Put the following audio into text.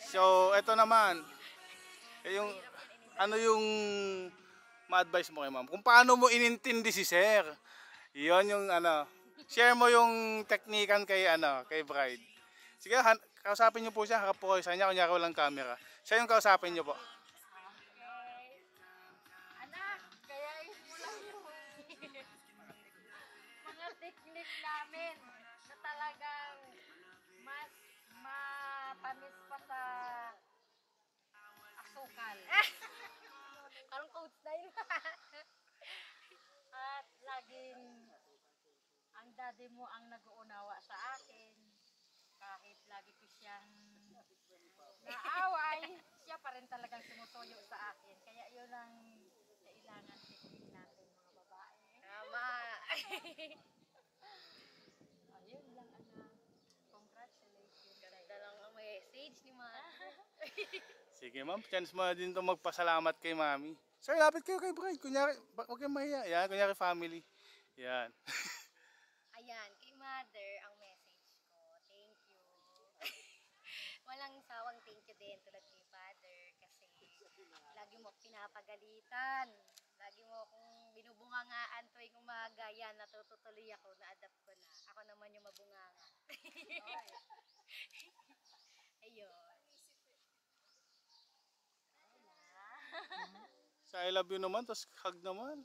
So, eto naman. Yung, ano yung ma-advise mo kay ma'am? Kung paano mo inintindi si sir? Yon yung ano. Share mo yung teknikan kay kay bride. Sige, kausapin niyo po siya. Harap po kayo sa kanya. Kunyari walang camera. Siya yung kausapin niyo po. Okay. Anak, gayahin mo lang yung mga teknik namin na talagang mas matamis pa sa asukal. Parang code style. At laging ang daddy mo ang nag-uunawa sa akin. Kahit lagi ko siyang naaway, siya pa rin talagang sumusuyo sa akin. Kaya yun ang kailangan technique natin mga babae. Tama. Ayun lang anak. Congratulations. Ganda lang ang message ni Mother. Sige ma'am, chance mo na din to magpasalamat kay mami. Sir, lapit kayo kay bride. Kunyari, huwag kayong mahiya. Yan, kunyari family. Yan. Ayan, kay Mother ang message ko. Thank you. Walang sawang thank you din tulad kay Father kasi lagi mo akong pinapagalitan. Lagi mo akong binubungangaan tuwing umaga. Yan, natutuloy ako, na-adapt ko na. Ako naman yung mabunganga. Ayun. Sa I love you naman, tapos hug naman.